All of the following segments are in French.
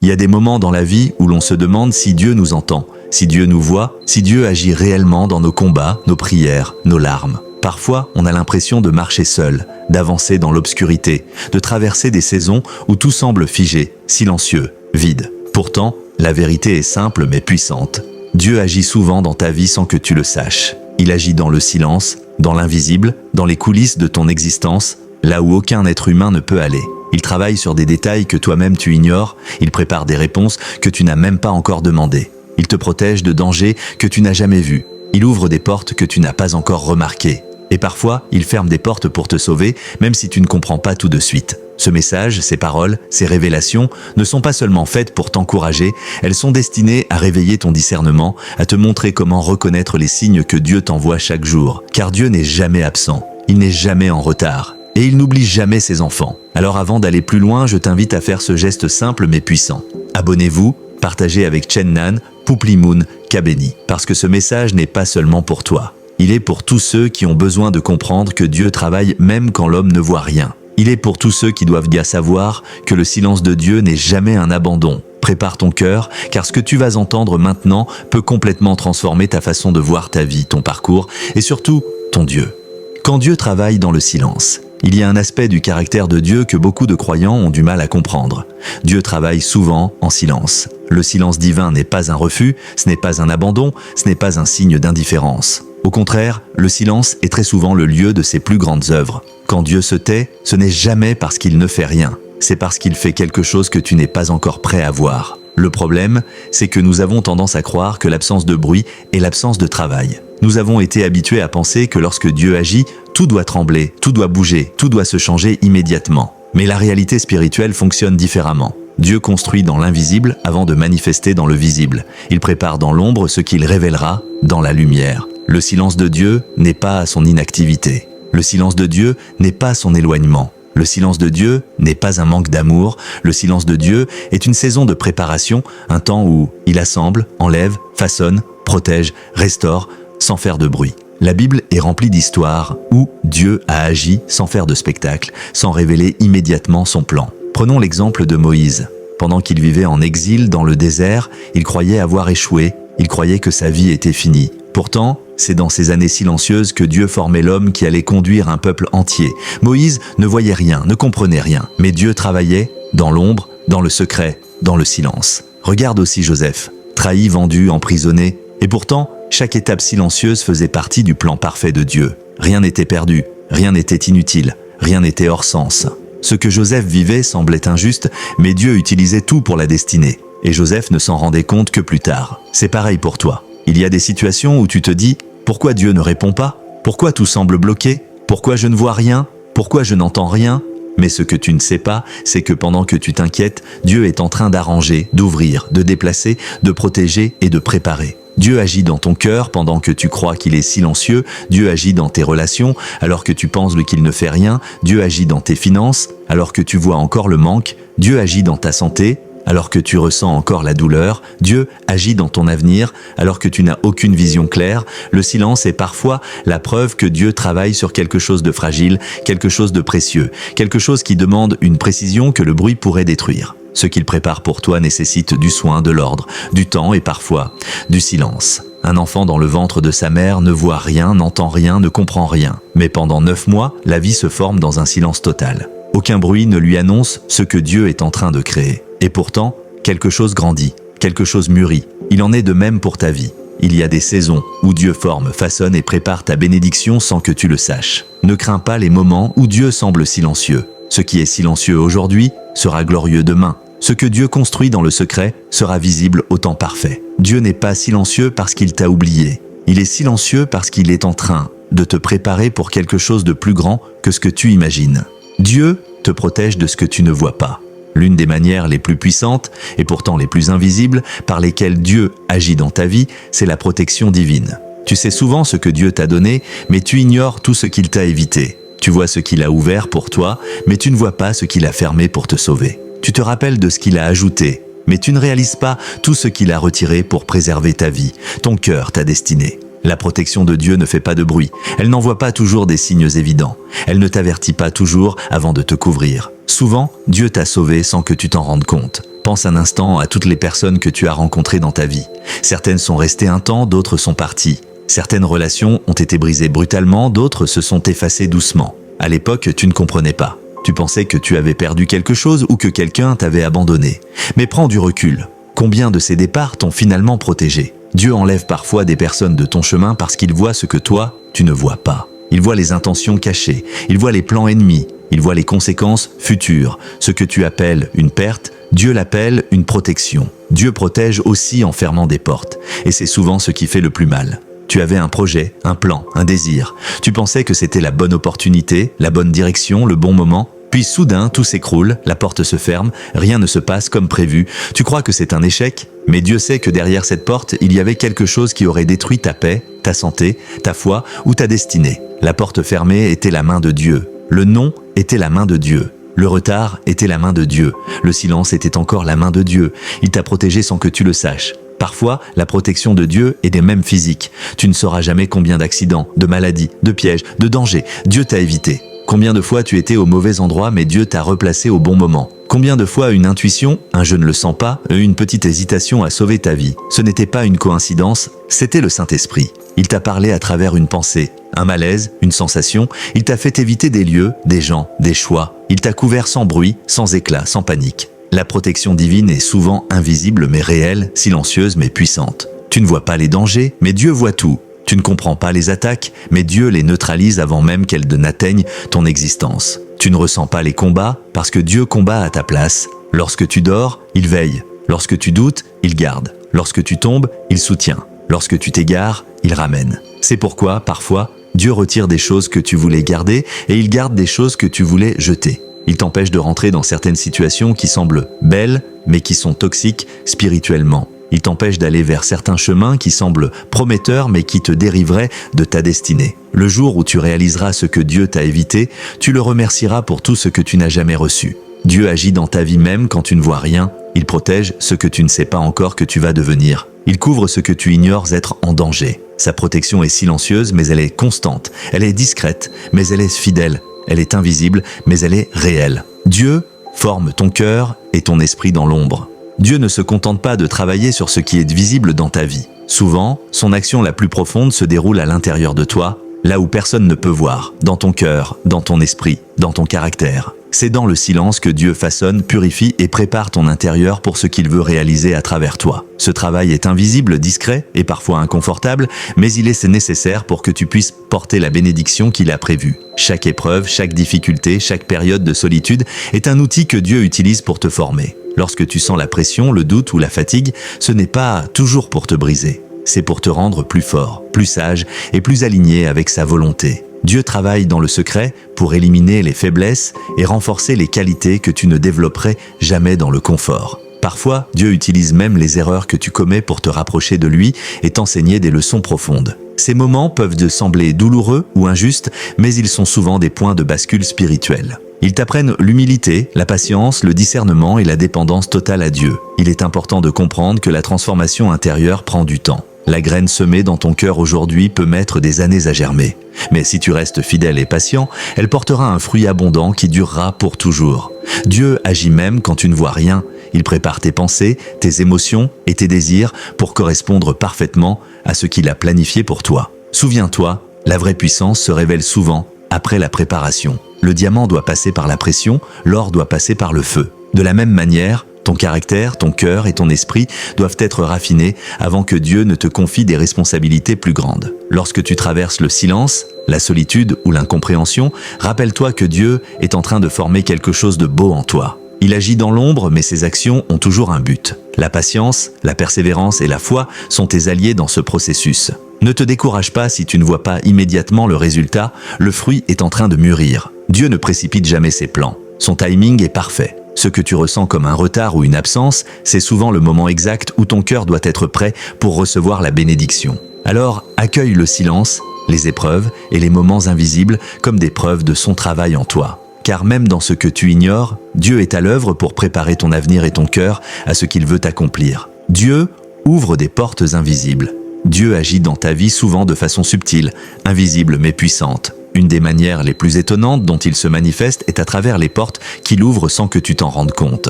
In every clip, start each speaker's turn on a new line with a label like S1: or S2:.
S1: Il y a des moments dans la vie où l'on se demande si Dieu nous entend, si Dieu nous voit, si Dieu agit réellement dans nos combats, nos prières, nos larmes. Parfois, on a l'impression de marcher seul, d'avancer dans l'obscurité, de traverser des saisons où tout semble figé, silencieux, vide. Pourtant, la vérité est simple mais puissante. Dieu agit souvent dans ta vie sans que tu le saches. Il agit dans le silence, dans l'invisible, dans les coulisses de ton existence, là où aucun être humain ne peut aller. Il travaille sur des détails que toi-même tu ignores, il prépare des réponses que tu n'as même pas encore demandées. Il te protège de dangers que tu n'as jamais vus. Il ouvre des portes que tu n'as pas encore remarquées. Et parfois, il ferme des portes pour te sauver, même si tu ne comprends pas tout de suite. Ce message, ces paroles, ces révélations ne sont pas seulement faites pour t'encourager, elles sont destinées à réveiller ton discernement, à te montrer comment reconnaître les signes que Dieu t'envoie chaque jour. Car Dieu n'est jamais absent, il n'est jamais en retard. Et il n'oublie jamais ses enfants. Alors avant d'aller plus loin, je t'invite à faire ce geste simple mais puissant. Abonnez-vous, partagez avec Chennan, Pouplimoun, Kabeni. Parce que ce message n'est pas seulement pour toi. Il est pour tous ceux qui ont besoin de comprendre que Dieu travaille même quand l'homme ne voit rien. Il est pour tous ceux qui doivent bien savoir que le silence de Dieu n'est jamais un abandon. Prépare ton cœur, car ce que tu vas entendre maintenant peut complètement transformer ta façon de voir ta vie, ton parcours et surtout ton Dieu. Quand Dieu travaille dans le silence, il y a un aspect du caractère de Dieu que beaucoup de croyants ont du mal à comprendre. Dieu travaille souvent en silence. Le silence divin n'est pas un refus, ce n'est pas un abandon, ce n'est pas un signe d'indifférence. Au contraire, le silence est très souvent le lieu de ses plus grandes œuvres. Quand Dieu se tait, ce n'est jamais parce qu'il ne fait rien, c'est parce qu'il fait quelque chose que tu n'es pas encore prêt à voir. Le problème, c'est que nous avons tendance à croire que l'absence de bruit est l'absence de travail. Nous avons été habitués à penser que lorsque Dieu agit, tout doit trembler, tout doit bouger, tout doit se changer immédiatement. Mais la réalité spirituelle fonctionne différemment. Dieu construit dans l'invisible avant de manifester dans le visible. Il prépare dans l'ombre ce qu'il révélera dans la lumière. Le silence de Dieu n'est pas son inactivité. Le silence de Dieu n'est pas son éloignement. Le silence de Dieu n'est pas un manque d'amour. Le silence de Dieu est une saison de préparation, un temps où il assemble, enlève, façonne, protège, restaure, sans faire de bruit. La Bible est remplie d'histoires où Dieu a agi sans faire de spectacle, sans révéler immédiatement son plan. Prenons l'exemple de Moïse. Pendant qu'il vivait en exil dans le désert, il croyait avoir échoué, il croyait que sa vie était finie. Pourtant, c'est dans ces années silencieuses que Dieu formait l'homme qui allait conduire un peuple entier. Moïse ne voyait rien, ne comprenait rien, mais Dieu travaillait dans l'ombre, dans le secret, dans le silence. Regarde aussi Joseph, trahi, vendu, emprisonné, et pourtant, chaque étape silencieuse faisait partie du plan parfait de Dieu. Rien n'était perdu, rien n'était inutile, rien n'était hors sens. Ce que Joseph vivait semblait injuste, mais Dieu utilisait tout pour la destinée. Et Joseph ne s'en rendait compte que plus tard. C'est pareil pour toi. Il y a des situations où tu te dis « Pourquoi Dieu ne répond pas? Pourquoi tout semble bloqué? Pourquoi je ne vois rien? Pourquoi je n'entends rien ?» Mais ce que tu ne sais pas, c'est que pendant que tu t'inquiètes, Dieu est en train d'arranger, d'ouvrir, de déplacer, de protéger et de préparer. Dieu agit dans ton cœur pendant que tu crois qu'il est silencieux. Dieu agit dans tes relations alors que tu penses qu'il ne fait rien. Dieu agit dans tes finances alors que tu vois encore le manque. Dieu agit dans ta santé alors que tu ressens encore la douleur. Dieu agit dans ton avenir alors que tu n'as aucune vision claire. Le silence est parfois la preuve que Dieu travaille sur quelque chose de fragile, quelque chose de précieux, quelque chose qui demande une précision que le bruit pourrait détruire. Ce qu'il prépare pour toi nécessite du soin, de l'ordre, du temps et parfois du silence. Un enfant dans le ventre de sa mère ne voit rien, n'entend rien, ne comprend rien. Mais pendant 9 mois, la vie se forme dans un silence total. Aucun bruit ne lui annonce ce que Dieu est en train de créer. Et pourtant, quelque chose grandit, quelque chose mûrit. Il en est de même pour ta vie. Il y a des saisons où Dieu forme, façonne et prépare ta bénédiction sans que tu le saches. Ne crains pas les moments où Dieu semble silencieux. Ce qui est silencieux aujourd'hui sera glorieux demain. Ce que Dieu construit dans le secret sera visible au temps parfait. Dieu n'est pas silencieux parce qu'il t'a oublié. Il est silencieux parce qu'il est en train de te préparer pour quelque chose de plus grand que ce que tu imagines. Dieu te protège de ce que tu ne vois pas. L'une des manières les plus puissantes, et pourtant les plus invisibles, par lesquelles Dieu agit dans ta vie, c'est la protection divine. Tu sais souvent ce que Dieu t'a donné, mais tu ignores tout ce qu'il t'a évité. Tu vois ce qu'il a ouvert pour toi, mais tu ne vois pas ce qu'il a fermé pour te sauver. Tu te rappelles de ce qu'il a ajouté, mais tu ne réalises pas tout ce qu'il a retiré pour préserver ta vie, ton cœur, ta destinée. La protection de Dieu ne fait pas de bruit. Elle n'envoie pas toujours des signes évidents. Elle ne t'avertit pas toujours avant de te couvrir. Souvent, Dieu t'a sauvé sans que tu t'en rendes compte. Pense un instant à toutes les personnes que tu as rencontrées dans ta vie. Certaines sont restées un temps, d'autres sont parties. Certaines relations ont été brisées brutalement, d'autres se sont effacées doucement. À l'époque, tu ne comprenais pas. Tu pensais que tu avais perdu quelque chose ou que quelqu'un t'avait abandonné. Mais prends du recul. Combien de ces départs t'ont finalement protégé? Dieu enlève parfois des personnes de ton chemin parce qu'il voit ce que toi, tu ne vois pas. Il voit les intentions cachées, il voit les plans ennemis, il voit les conséquences futures. Ce que tu appelles une perte, Dieu l'appelle une protection. Dieu protège aussi en fermant des portes. Et c'est souvent ce qui fait le plus mal. Tu avais un projet, un plan, un désir. Tu pensais que c'était la bonne opportunité, la bonne direction, le bon moment. Puis soudain, tout s'écroule, la porte se ferme, rien ne se passe comme prévu. Tu crois que c'est un échec, mais Dieu sait que derrière cette porte, il y avait quelque chose qui aurait détruit ta paix, ta santé, ta foi ou ta destinée. La porte fermée était la main de Dieu. Le non était la main de Dieu. Le retard était la main de Dieu. Le silence était encore la main de Dieu. Il t'a protégé sans que tu le saches. Parfois, la protection de Dieu est des mêmes physiques. Tu ne sauras jamais combien d'accidents, de maladies, de pièges, de dangers Dieu t'a évité. Combien de fois tu étais au mauvais endroit mais Dieu t'a replacé au bon moment. Combien de fois une intuition, un je ne le sens pas, une petite hésitation a sauvé ta vie. Ce n'était pas une coïncidence, c'était le Saint-Esprit. Il t'a parlé à travers une pensée, un malaise, une sensation. Il t'a fait éviter des lieux, des gens, des choix. Il t'a couvert sans bruit, sans éclat, sans panique. La protection divine est souvent invisible mais réelle, silencieuse mais puissante. Tu ne vois pas les dangers, mais Dieu voit tout. Tu ne comprends pas les attaques, mais Dieu les neutralise avant même qu'elles n'atteignent ton existence. Tu ne ressens pas les combats, parce que Dieu combat à ta place. Lorsque tu dors, il veille. Lorsque tu doutes, il garde. Lorsque tu tombes, il soutient. Lorsque tu t'égares, il ramène. C'est pourquoi, parfois, Dieu retire des choses que tu voulais garder et il garde des choses que tu voulais jeter. Il t'empêche de rentrer dans certaines situations qui semblent belles, mais qui sont toxiques spirituellement. Il t'empêche d'aller vers certains chemins qui semblent prometteurs mais qui te dériveraient de ta destinée. Le jour où tu réaliseras ce que Dieu t'a évité, tu le remercieras pour tout ce que tu n'as jamais reçu. Dieu agit dans ta vie même quand tu ne vois rien. Il protège ce que tu ne sais pas encore que tu vas devenir. Il couvre ce que tu ignores être en danger. Sa protection est silencieuse mais elle est constante. Elle est discrète mais elle est fidèle. Elle est invisible mais elle est réelle. Dieu forme ton cœur et ton esprit dans l'ombre. Dieu ne se contente pas de travailler sur ce qui est visible dans ta vie. Souvent, son action la plus profonde se déroule à l'intérieur de toi, là où personne ne peut voir, dans ton cœur, dans ton esprit, dans ton caractère. C'est dans le silence que Dieu façonne, purifie et prépare ton intérieur pour ce qu'il veut réaliser à travers toi. Ce travail est invisible, discret et parfois inconfortable, mais il est nécessaire pour que tu puisses porter la bénédiction qu'il a prévue. Chaque épreuve, chaque difficulté, chaque période de solitude est un outil que Dieu utilise pour te former. Lorsque tu sens la pression, le doute ou la fatigue, ce n'est pas toujours pour te briser. C'est pour te rendre plus fort, plus sage et plus aligné avec sa volonté. Dieu travaille dans le secret pour éliminer les faiblesses et renforcer les qualités que tu ne développerais jamais dans le confort. Parfois, Dieu utilise même les erreurs que tu commets pour te rapprocher de lui et t'enseigner des leçons profondes. Ces moments peuvent te sembler douloureux ou injustes, mais ils sont souvent des points de bascule spirituelle. Ils t'apprennent l'humilité, la patience, le discernement et la dépendance totale à Dieu. Il est important de comprendre que la transformation intérieure prend du temps. La graine semée dans ton cœur aujourd'hui peut mettre des années à germer. Mais si tu restes fidèle et patient, elle portera un fruit abondant qui durera pour toujours. Dieu agit même quand tu ne vois rien. Il prépare tes pensées, tes émotions et tes désirs pour correspondre parfaitement à ce qu'il a planifié pour toi. Souviens-toi, la vraie puissance se révèle souvent après la préparation. Le diamant doit passer par la pression, l'or doit passer par le feu. De la même manière, ton caractère, ton cœur et ton esprit doivent être raffinés avant que Dieu ne te confie des responsabilités plus grandes. Lorsque tu traverses le silence, la solitude ou l'incompréhension, rappelle-toi que Dieu est en train de former quelque chose de beau en toi. Il agit dans l'ombre, mais ses actions ont toujours un but. La patience, la persévérance et la foi sont tes alliés dans ce processus. Ne te décourage pas si tu ne vois pas immédiatement le résultat, le fruit est en train de mûrir. Dieu ne précipite jamais ses plans. Son timing est parfait. Ce que tu ressens comme un retard ou une absence, c'est souvent le moment exact où ton cœur doit être prêt pour recevoir la bénédiction. Alors, accueille le silence, les épreuves et les moments invisibles comme des preuves de son travail en toi. Car même dans ce que tu ignores, Dieu est à l'œuvre pour préparer ton avenir et ton cœur à ce qu'il veut accomplir. Dieu ouvre des portes invisibles. Dieu agit dans ta vie souvent de façon subtile, invisible mais puissante. Une des manières les plus étonnantes dont il se manifeste est à travers les portes qu'il ouvre sans que tu t'en rendes compte.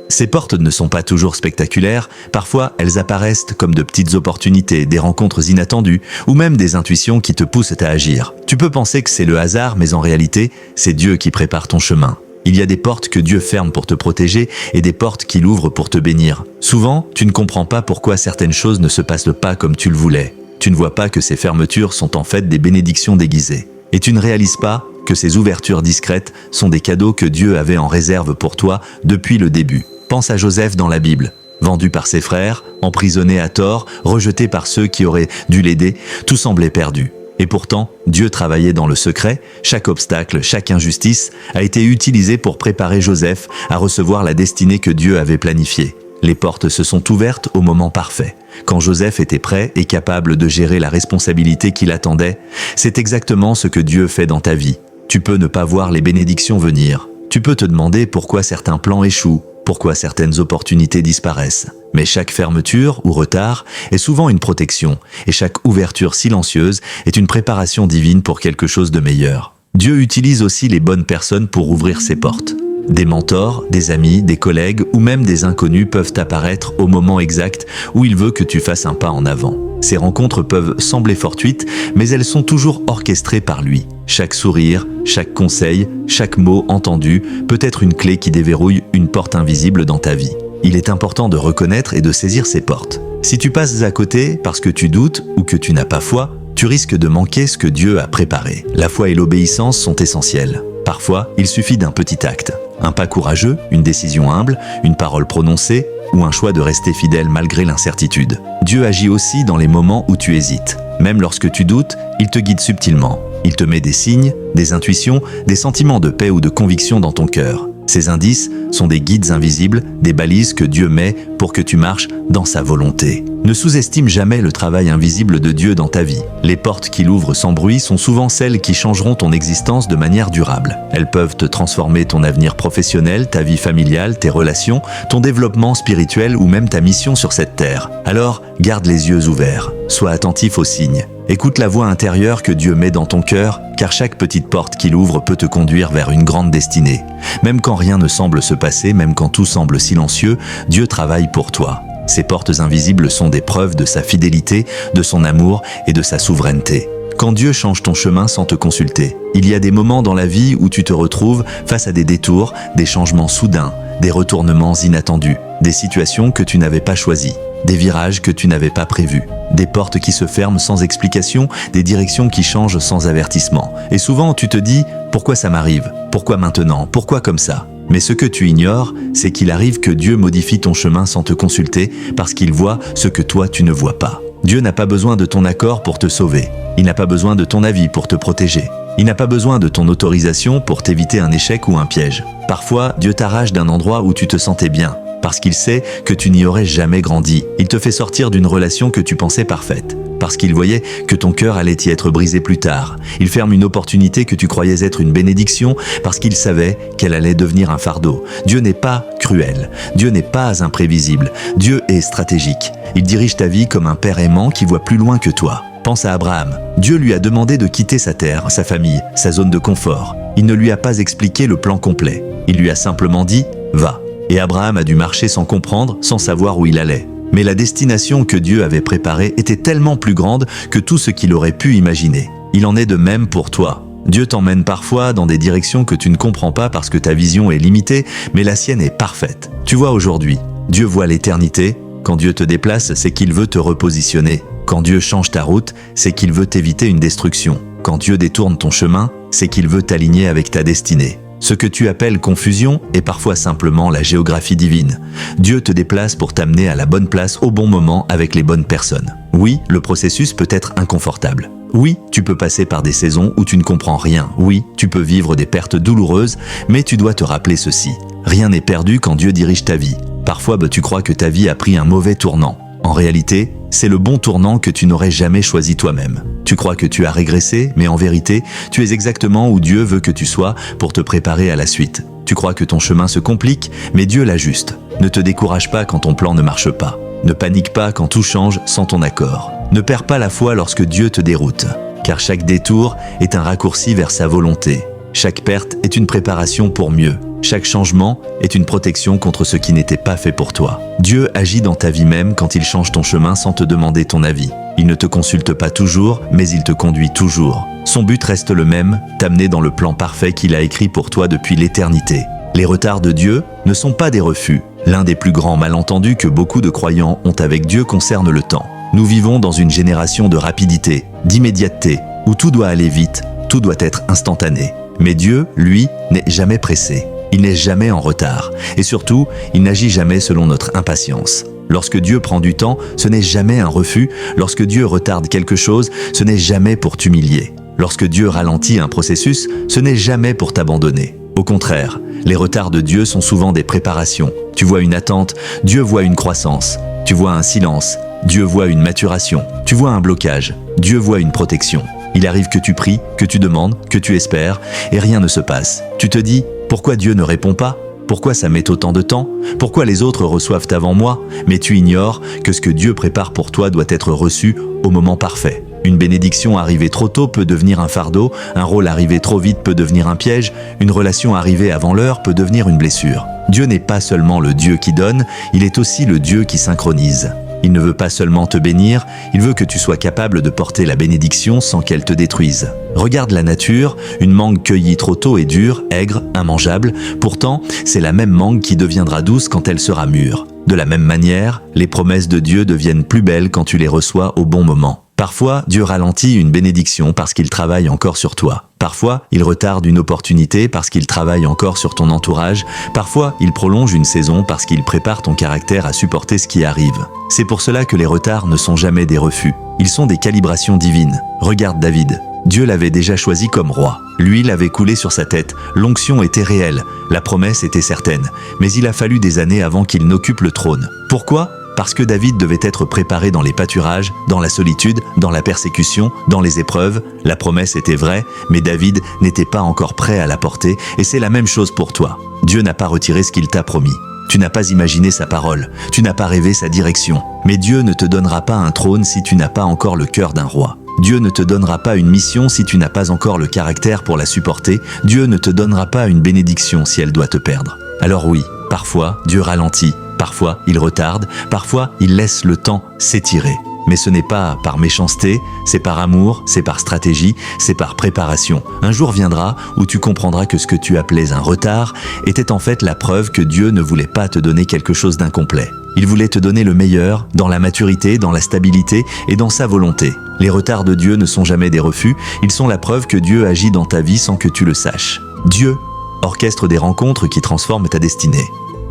S1: Ces portes ne sont pas toujours spectaculaires, parfois elles apparaissent comme de petites opportunités, des rencontres inattendues, ou même des intuitions qui te poussent à agir. Tu peux penser que c'est le hasard, mais en réalité, c'est Dieu qui prépare ton chemin. Il y a des portes que Dieu ferme pour te protéger et des portes qu'il ouvre pour te bénir. Souvent, tu ne comprends pas pourquoi certaines choses ne se passent pas comme tu le voulais. Tu ne vois pas que ces fermetures sont en fait des bénédictions déguisées. Et tu ne réalises pas que ces ouvertures discrètes sont des cadeaux que Dieu avait en réserve pour toi depuis le début. Pense à Joseph dans la Bible. Vendu par ses frères, emprisonné à tort, rejeté par ceux qui auraient dû l'aider, tout semblait perdu. Et pourtant, Dieu travaillait dans le secret. Chaque obstacle, chaque injustice a été utilisé pour préparer Joseph à recevoir la destinée que Dieu avait planifiée. Les portes se sont ouvertes au moment parfait. Quand Joseph était prêt et capable de gérer la responsabilité qui l'attendait, c'est exactement ce que Dieu fait dans ta vie. Tu peux ne pas voir les bénédictions venir. Tu peux te demander pourquoi certains plans échouent, pourquoi certaines opportunités disparaissent. Mais chaque fermeture ou retard est souvent une protection, et chaque ouverture silencieuse est une préparation divine pour quelque chose de meilleur. Dieu utilise aussi les bonnes personnes pour ouvrir ses portes. Des mentors, des amis, des collègues ou même des inconnus peuvent apparaître au moment exact où il veut que tu fasses un pas en avant. Ces rencontres peuvent sembler fortuites, mais elles sont toujours orchestrées par lui. Chaque sourire, chaque conseil, chaque mot entendu peut être une clé qui déverrouille une porte invisible dans ta vie. Il est important de reconnaître et de saisir ces portes. Si tu passes à côté parce que tu doutes ou que tu n'as pas foi, tu risques de manquer ce que Dieu a préparé. La foi et l'obéissance sont essentielles. Parfois, il suffit d'un petit acte. Un pas courageux, une décision humble, une parole prononcée ou un choix de rester fidèle malgré l'incertitude. Dieu agit aussi dans les moments où tu hésites. Même lorsque tu doutes, il te guide subtilement. Il te met des signes, des intuitions, des sentiments de paix ou de conviction dans ton cœur. Ces indices sont des guides invisibles, des balises que Dieu met pour que tu marches dans sa volonté. Ne sous-estime jamais le travail invisible de Dieu dans ta vie. Les portes qu'il ouvre sans bruit sont souvent celles qui changeront ton existence de manière durable. Elles peuvent te transformer ton avenir professionnel, ta vie familiale, tes relations, ton développement spirituel ou même ta mission sur cette terre. Alors, garde les yeux ouverts. Sois attentif aux signes. Écoute la voix intérieure que Dieu met dans ton cœur, car chaque petite porte qu'il ouvre peut te conduire vers une grande destinée. Même quand rien ne semble se passer, même quand tout semble silencieux, Dieu travaille pour toi. Ces portes invisibles sont des preuves de sa fidélité, de son amour et de sa souveraineté. Quand Dieu change ton chemin sans te consulter, il y a des moments dans la vie où tu te retrouves face à des détours, des changements soudains, des retournements inattendus, des situations que tu n'avais pas choisies, des virages que tu n'avais pas prévus, des portes qui se ferment sans explication, des directions qui changent sans avertissement. Et souvent tu te dis « Pourquoi ça m'arrive ? Pourquoi maintenant ? Pourquoi comme ça ?» Mais ce que tu ignores, c'est qu'il arrive que Dieu modifie ton chemin sans te consulter parce qu'il voit ce que toi tu ne vois pas. Dieu n'a pas besoin de ton accord pour te sauver. Il n'a pas besoin de ton avis pour te protéger. Il n'a pas besoin de ton autorisation pour t'éviter un échec ou un piège. Parfois, Dieu t'arrache d'un endroit où tu te sentais bien, parce qu'il sait que tu n'y aurais jamais grandi. Il te fait sortir d'une relation que tu pensais parfaite, parce qu'il voyait que ton cœur allait y être brisé plus tard. Il ferme une opportunité que tu croyais être une bénédiction, parce qu'il savait qu'elle allait devenir un fardeau. Dieu n'est pas cruel. Dieu n'est pas imprévisible. Dieu est stratégique. Il dirige ta vie comme un père aimant qui voit plus loin que toi. Pense à Abraham. Dieu lui a demandé de quitter sa terre, sa famille, sa zone de confort. Il ne lui a pas expliqué le plan complet. Il lui a simplement dit « Va ». Et Abraham a dû marcher sans comprendre, sans savoir où il allait. Mais la destination que Dieu avait préparée était tellement plus grande que tout ce qu'il aurait pu imaginer. Il en est de même pour toi. Dieu t'emmène parfois dans des directions que tu ne comprends pas parce que ta vision est limitée, mais la sienne est parfaite. Tu vois aujourd'hui, Dieu voit l'éternité. Quand Dieu te déplace, c'est qu'il veut te repositionner. Quand Dieu change ta route, c'est qu'il veut t'éviter une destruction. Quand Dieu détourne ton chemin, c'est qu'il veut t'aligner avec ta destinée. Ce que tu appelles confusion est parfois simplement la géographie divine. Dieu te déplace pour t'amener à la bonne place au bon moment avec les bonnes personnes. Oui, le processus peut être inconfortable. Oui, tu peux passer par des saisons où tu ne comprends rien. Oui, tu peux vivre des pertes douloureuses, mais tu dois te rappeler ceci. Rien n'est perdu quand Dieu dirige ta vie. Parfois, tu crois que ta vie a pris un mauvais tournant. En réalité, c'est le bon tournant que tu n'aurais jamais choisi toi-même. Tu crois que tu as régressé, mais en vérité, tu es exactement où Dieu veut que tu sois pour te préparer à la suite. Tu crois que ton chemin se complique, mais Dieu l'ajuste. Ne te décourage pas quand ton plan ne marche pas. Ne panique pas quand tout change sans ton accord. Ne perds pas la foi lorsque Dieu te déroute, car chaque détour est un raccourci vers sa volonté. Chaque perte est une préparation pour mieux. Chaque changement est une protection contre ce qui n'était pas fait pour toi. Dieu agit dans ta vie même quand il change ton chemin sans te demander ton avis. Il ne te consulte pas toujours, mais il te conduit toujours. Son but reste le même, t'amener dans le plan parfait qu'il a écrit pour toi depuis l'éternité. Les retards de Dieu ne sont pas des refus. L'un des plus grands malentendus que beaucoup de croyants ont avec Dieu concerne le temps. Nous vivons dans une génération de rapidité, d'immédiateté, où tout doit aller vite, tout doit être instantané. Mais Dieu, lui, n'est jamais pressé. Il n'est jamais en retard. Et surtout, il n'agit jamais selon notre impatience. Lorsque Dieu prend du temps, ce n'est jamais un refus. Lorsque Dieu retarde quelque chose, ce n'est jamais pour t'humilier. Lorsque Dieu ralentit un processus, ce n'est jamais pour t'abandonner. Au contraire, les retards de Dieu sont souvent des préparations. Tu vois une attente, Dieu voit une croissance. Tu vois un silence, Dieu voit une maturation. Tu vois un blocage, Dieu voit une protection. Il arrive que tu pries, que tu demandes, que tu espères, et rien ne se passe. Tu te dis, pourquoi Dieu ne répond pas ? Pourquoi ça met autant de temps ? Pourquoi les autres reçoivent avant moi ? Mais tu ignores que ce que Dieu prépare pour toi doit être reçu au moment parfait. Une bénédiction arrivée trop tôt peut devenir un fardeau, un rôle arrivé trop vite peut devenir un piège, une relation arrivée avant l'heure peut devenir une blessure. Dieu n'est pas seulement le Dieu qui donne, il est aussi le Dieu qui synchronise. Il ne veut pas seulement te bénir, il veut que tu sois capable de porter la bénédiction sans qu'elle te détruise. Regarde la nature, une mangue cueillie trop tôt est dure, aigre, immangeable. Pourtant, c'est la même mangue qui deviendra douce quand elle sera mûre. De la même manière, les promesses de Dieu deviennent plus belles quand tu les reçois au bon moment. Parfois, Dieu ralentit une bénédiction parce qu'il travaille encore sur toi. Parfois, il retarde une opportunité parce qu'il travaille encore sur ton entourage. Parfois, il prolonge une saison parce qu'il prépare ton caractère à supporter ce qui arrive. C'est pour cela que les retards ne sont jamais des refus. Ils sont des calibrations divines. Regarde David. Dieu l'avait déjà choisi comme roi. L'huile avait coulé sur sa tête, l'onction était réelle, la promesse était certaine. Mais il a fallu des années avant qu'il n'occupe le trône. Pourquoi ? Parce que David devait être préparé dans les pâturages, dans la solitude, dans la persécution, dans les épreuves. La promesse était vraie, mais David n'était pas encore prêt à la porter, et c'est la même chose pour toi. Dieu n'a pas retiré ce qu'il t'a promis. Tu n'as pas imaginé sa parole, tu n'as pas rêvé sa direction. Mais Dieu ne te donnera pas un trône si tu n'as pas encore le cœur d'un roi. Dieu ne te donnera pas une mission si tu n'as pas encore le caractère pour la supporter. Dieu ne te donnera pas une bénédiction si elle doit te perdre. Alors oui, parfois, Dieu ralentit. Parfois, il retarde, parfois, il laisse le temps s'étirer. Mais ce n'est pas par méchanceté, c'est par amour, c'est par stratégie, c'est par préparation. Un jour viendra où tu comprendras que ce que tu appelais un retard était en fait la preuve que Dieu ne voulait pas te donner quelque chose d'incomplet. Il voulait te donner le meilleur, dans la maturité, dans la stabilité et dans sa volonté. Les retards de Dieu ne sont jamais des refus, ils sont la preuve que Dieu agit dans ta vie sans que tu le saches. Dieu orchestre des rencontres qui transforment ta destinée.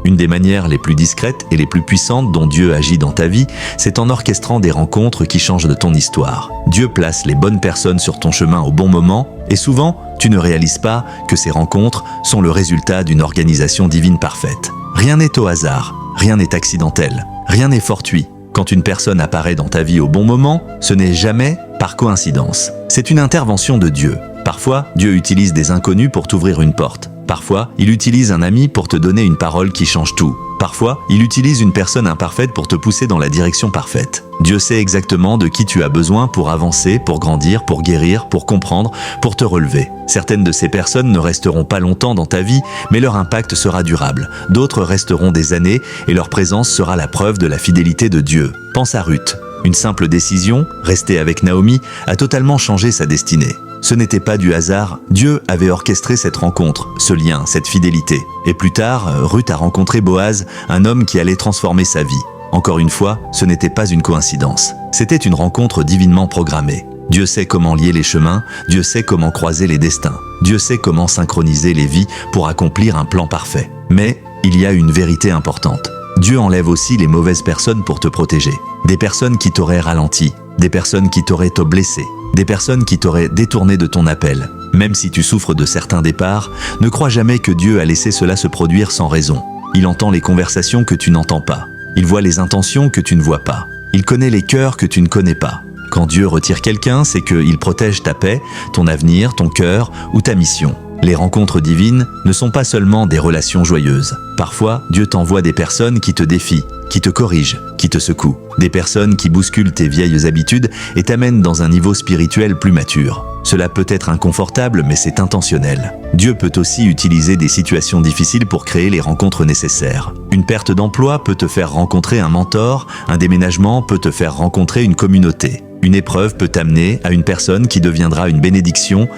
S1: Une des manières les plus discrètes et les plus puissantes dont Dieu agit dans ta vie, c'est en orchestrant des rencontres qui changent de ton histoire. Dieu place les bonnes personnes sur ton chemin au bon moment, et souvent, tu ne réalises pas que ces rencontres sont le résultat d'une organisation divine parfaite. Rien n'est au hasard, rien n'est accidentel, rien n'est fortuit. Quand une personne apparaît dans ta vie au bon moment, ce n'est jamais par coïncidence. C'est une intervention de Dieu. Parfois, Dieu utilise des inconnus pour t'ouvrir une porte. Parfois, il utilise un ami pour te donner une parole qui change tout. Parfois, il utilise une personne imparfaite pour te pousser dans la direction parfaite. Dieu sait exactement de qui tu as besoin pour avancer, pour grandir, pour guérir, pour comprendre, pour te relever. Certaines de ces personnes ne resteront pas longtemps dans ta vie, mais leur impact sera durable. D'autres resteront des années et leur présence sera la preuve de la fidélité de Dieu. Pense à Ruth. Une simple décision, rester avec Naomi, a totalement changé sa destinée. Ce n'était pas du hasard, Dieu avait orchestré cette rencontre, ce lien, cette fidélité. Et plus tard, Ruth a rencontré Boaz, un homme qui allait transformer sa vie. Encore une fois, ce n'était pas une coïncidence. C'était une rencontre divinement programmée. Dieu sait comment lier les chemins, Dieu sait comment croiser les destins. Dieu sait comment synchroniser les vies pour accomplir un plan parfait. Mais il y a une vérité importante. Dieu enlève aussi les mauvaises personnes pour te protéger. Des personnes qui t'auraient ralenti, des personnes qui t'auraient blessé, des personnes qui t'auraient détourné de ton appel. Même si tu souffres de certains départs, ne crois jamais que Dieu a laissé cela se produire sans raison. Il entend les conversations que tu n'entends pas. Il voit les intentions que tu ne vois pas. Il connaît les cœurs que tu ne connais pas. Quand Dieu retire quelqu'un, c'est qu'il protège ta paix, ton avenir, ton cœur ou ta mission. Les rencontres divines ne sont pas seulement des relations joyeuses. Parfois, Dieu t'envoie des personnes qui te défient, qui te corrigent, qui te secouent. Des personnes qui bousculent tes vieilles habitudes et t'amènent dans un niveau spirituel plus mature. Cela peut être inconfortable, mais c'est intentionnel. Dieu peut aussi utiliser des situations difficiles pour créer les rencontres nécessaires. Une perte d'emploi peut te faire rencontrer un mentor, un déménagement peut te faire rencontrer une communauté. Une épreuve peut t'amener à une personne qui deviendra une bénédiction.